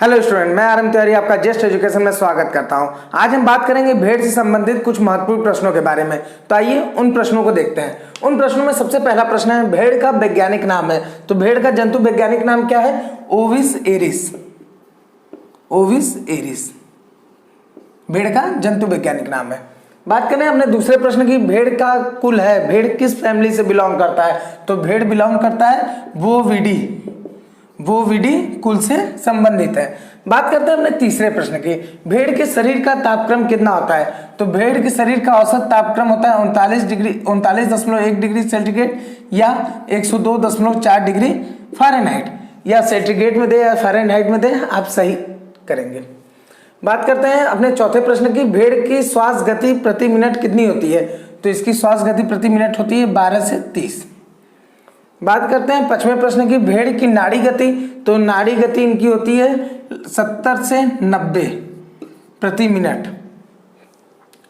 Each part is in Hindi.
हेलो स्टूडेंट, मैं आरएम तिवारी आपका जस्ट एजुकेशन में स्वागत करता हूं। आज हम बात करेंगे भेड़ से संबंधित कुछ महत्वपूर्ण प्रश्नों के बारे में। तो आइए उन प्रश्नों को देखते हैं। उन प्रश्नों में सबसे पहला प्रश्न है, भेड़ का वैज्ञानिक नाम है। तो भेड़ का जंतु वैज्ञानिक नाम क्या है? ओविस एरिस। ओविस एरिस भेड़ का जंतु वैज्ञानिक नाम है। बात करें अपने दूसरे प्रश्न की, भेड़ का कुल है, भेड़ किस फैमिली से बिलोंग करता है? तो भेड़ बिलोंग करता है बोविडी कुल से संबंधित है। बात करते हैं अपने तीसरे प्रश्न की, भेड़ के शरीर का तापक्रम कितना होता है? तो भेड़ के शरीर का औसत तापक्रम होता है 39.1 डिग्री सेंटीग्रेड या 102.4 डिग्री फ़ारेनहाइट। या सेंटीग्रेड में दे या फ़ारेनहाइट में दे, आप सही करेंगे। बात करते हैं अपने चौथे प्रश्न की, भेड़ की श्वास गति प्रति मिनट कितनी होती है? तो इसकी श्वास गति प्रति मिनट होती है 12 से 30। बात करते हैं पांचवें प्रश्न की, भेड़ की नाड़ी गति। तो नाड़ी गति इनकी होती है 70 से 90 प्रति मिनट।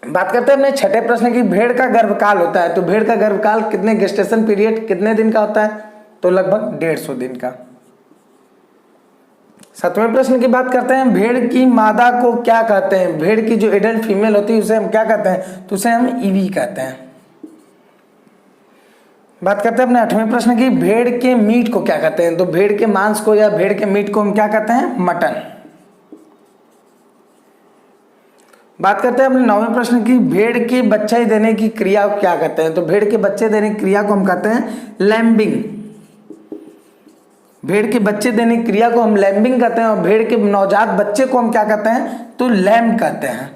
बात करते हैं अपने छठे प्रश्न की, भेड़ का गर्भकाल होता है। तो भेड़ का गर्भकाल कितने गेस्टेशन पीरियड कितने दिन का होता है? तो लगभग 150 दिन का। सातवें प्रश्न की बात करते हैं, भेड़ की मादा को क्या कहते हैं? भेड़ की जो एडल्ट फीमेल होती है उसे हम क्या कहते हैं? तो उसे हम ईवी कहते हैं। बात करते हैं अपने आठवें प्रश्न की, भेड़ के मीट को क्या कहते हैं? तो भेड़ के मांस को या भेड़ के मीट को हम क्या कहते हैं? मटन। बात करते हैं अपने नौवें प्रश्न की, भेड़ के बच्चे देने की क्रिया को क्या कहते हैं? तो भेड़ के बच्चे देने की क्रिया को हम कहते हैं लैम्बिंग। भेड़ के बच्चे देने की क्रिया को हम लैम्बिंग कहते हैं। और भेड़ के नवजात बच्चे को हम क्या कहते हैं? तो लैम्ब कहते हैं।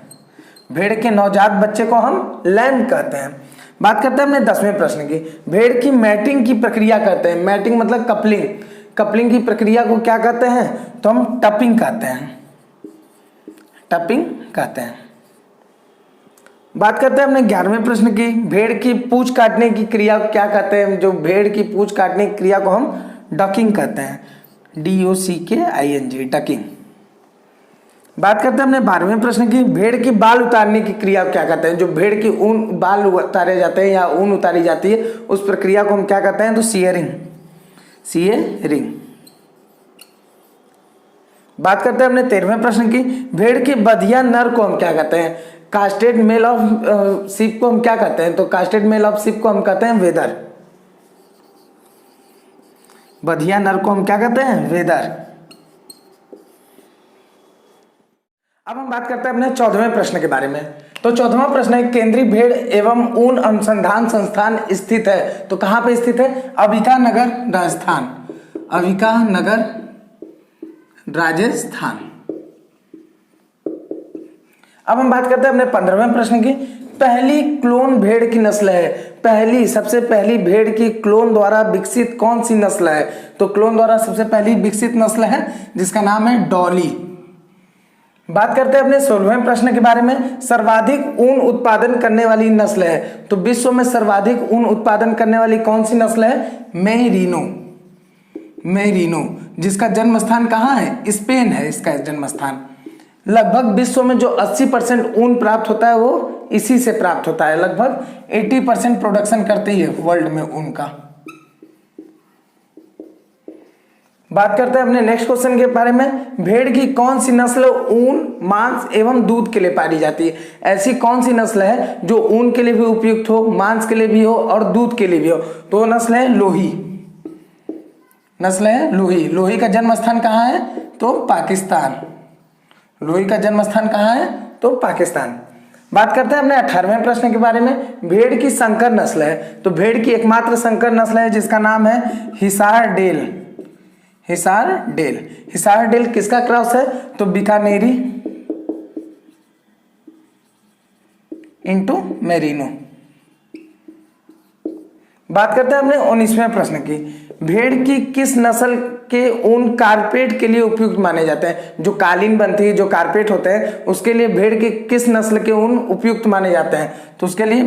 भेड़ के नवजात बच्चे को हम लैम्ब कहते हैं। बात करते हैं अपने 10वें प्रश्न की, भेड़ की मैटिंग की प्रक्रिया कहते हैं। मैटिंग मतलब कपलिंग। कपलिंग की प्रक्रिया को क्या कहते हैं? तो हम टपिंग कहते हैं। टपिंग कहते हैं। बात करते हैं अपने 11वें प्रश्न की, भेड़ की पूंछ काटने की क्रिया को क्या कहते हैं? जो भेड़ की पूंछ काटने की क्रिया को हम डकिंग कहते हैं। DOCKING ducking. बात करते हैं अपने 12वें प्रश्न की, भेड़ की बाल उतारने की क्रिया क्या कहते हैं? जो भेड़ की ऊन बाल उतारे जाते हैं या ऊन उतारी जाती है उस प्रक्रिया को हम क्या कहते हैं? तो सीयरिंग। बात करते हैं अपने 13वें प्रश्न की, भेड़ की बधिया नर को हम क्या कहते हैं? कास्टेड मेल ऑफ शिप को हम क्या कहते हैं? तो कास्टेड मेल ऑफ शिप को हम कहते हैं वेदर। बधिया नर को हम क्या कहते हैं? वेदर। अब हम बात करते हैं अपने 14वें प्रश्न के बारे में। तो 14वां प्रश्न है, केंद्रीय भेड़ एवं ऊन अनुसंधान संस्थान स्थित है। तो कहां पे स्थित है? अबिका नगर, राजस्थान। अबिका नगर, राजस्थान। अब हम बात करते हैं अपने 15वें प्रश्न की, पहली क्लोन भेड़ की नस्ल है। सबसे पहली भेड़ की क्लोन द्वारा विकसित कौन सी नस्ल है? तो क्लोन द्वारा सबसे पहली विकसित नस्ल है जिसका नाम है डॉली। बात करते हैं अपने 16वें प्रश्न के बारे में, सर्वाधिक ऊन उत्पादन करने वाली नस्ल है। तो विश्व में सर्वाधिक ऊन उत्पादन करने वाली कौन सी नस्ल है? मेरिनो, जिसका जन्म स्थान कहाँ है? स्पेन है इसका जन्म स्थान। लगभग विश्व में जो 80% ऊन प्राप्त होता है वो इसी से प्राप्त होता है। लगभग 80% प्रोडक्शन करती है वर्ल्ड में ऊन का। बात करते हैं अपने नेक्स्ट क्वेश्चन के बारे में, भेड़ की कौन सी नस्ल ऊन, मांस एवं दूध के लिए पाली जाती है? ऐसी कौन सी नस्ल है जो ऊन के लिए भी उपयुक्त हो, मांस के लिए भी हो और दूध के लिए भी हो? तो नस्ल है लोही। लोही का जन्म स्थान कहाँ है? तो पाकिस्तान। लोही का जन्म स्थान कहाँ है? तो पाकिस्तान। बात करते हैं अपने 18वें प्रश्न के बारे में, भेड़ की संकर नस्ल है। तो भेड़ की एकमात्र संकर नस्ल है जिसका नाम है हिसार डेल किसका क्रॉस है? तो बीकानेरी इंटू मेरिनो। बात करते हैं अपने 19वें प्रश्न की, भेड़ की किस नस्ल के ऊन कारपेट के लिए उपयुक्त माने जाते हैं? जो कालीन बनती है, जो कारपेट होते हैं, उसके लिए भेड़ के किस नस्ल के ऊन उपयुक्त माने जाते हैं? तो उसके लिए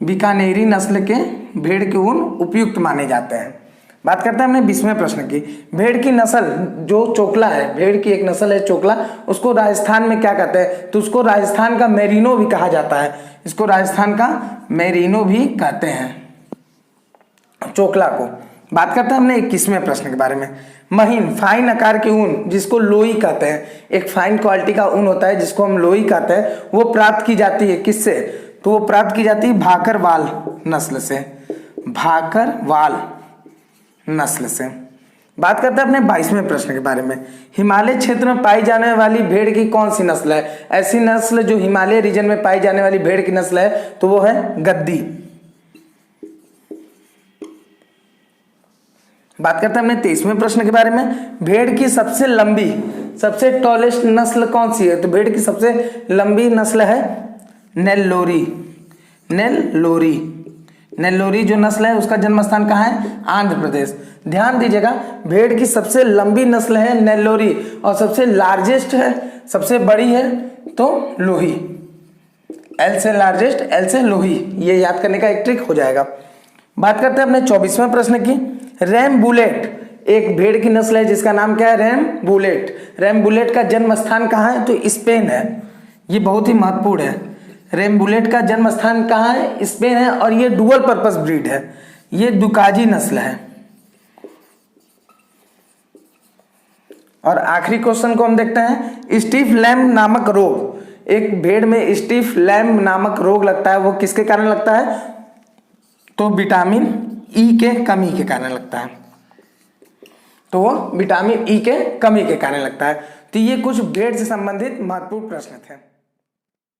बीकानेरी नस्ल के भेड़ के ऊन उपयुक्त माने जाते हैं। बात करते हैं हमने 20वें प्रश्न की, भेड़ की नस्ल जो चोकला है, भेड़ की एक नस्ल है चोकला, उसको राजस्थान में क्या कहते हैं? तो उसको राजस्थान का मेरिनो भी कहा जाता है। इसको राजस्थान का मेरिनो भी कहते हैं चोकला को। बात करते हैं हमने 21वें प्रश्न के बारे में। महीन फाइन आकार की ऊन जिसको लोई कहते हैं, एक फाइन क्वालिटी का ऊन होता है जिसको हम लोई कहते हैं, वो प्राप्त की जाती है किससे? तो वो प्राप्त की जाती है भाकरवाल नस्ल से, भाकरवाल नस्ल से। बात करते हैं अपने 22वें प्रश्न के बारे में। हिमालय क्षेत्र में पाई जाने वाली भेड़ की कौन सी नस्ल है? ऐसी नस्ल जो हिमालय रीजन में पाई जाने वाली भेड़ की नस्ल है तो वो है गद्दी। बात करते हैं हमने 23वें प्रश्न के बारे में। भेड़ की सबसे लंबी, सबसे टॉलेस्ट नस्ल कौन सी है? तो भेड़ की सबसे लंबी नस्ल है नेल्लोरी। नेल्लोरी, नेल्लोरी जो नस्ल है उसका जन्म स्थान कहाँ है? आंध्र प्रदेश। ध्यान दीजिएगा, भेड़ की सबसे लंबी नस्ल है नेल्लोरी और सबसे लार्जेस्ट है, सबसे बड़ी है तो लोही। एल से लार्जेस्ट, एल से लोही, ये याद करने का एक ट्रिक हो जाएगा। बात करते हैं अपने 24वें प्रश्न की। रैम बुलेट एक भेड़ की नस्ल है जिसका नाम क्या है? RAM bullet. रैम बुलेट का जन्म स्थान कहाँ है? तो स्पेन है। ये बहुत ही महत्वपूर्ण है। रैम बुलेट का जन्म स्थान कहाँ है? स्पेन है और ये डुअल पर्पस ब्रीड है, ये दुकाजी नस्ल है। और आखिरी क्वेश्चन को हम देखते हैं। स्टीफ लैम्ब नामक रोग, एक भेड़ में स्टीफ लैम्ब नामक रोग लगता है, वो किसके कारण लगता है? तो विटामिन ई के कमी के कारण लगता है। तो वो विटामिन ई के कमी के कारण लगता है। तो ये कुछ भेड़ से संबंधित महत्वपूर्ण प्रश्न थे।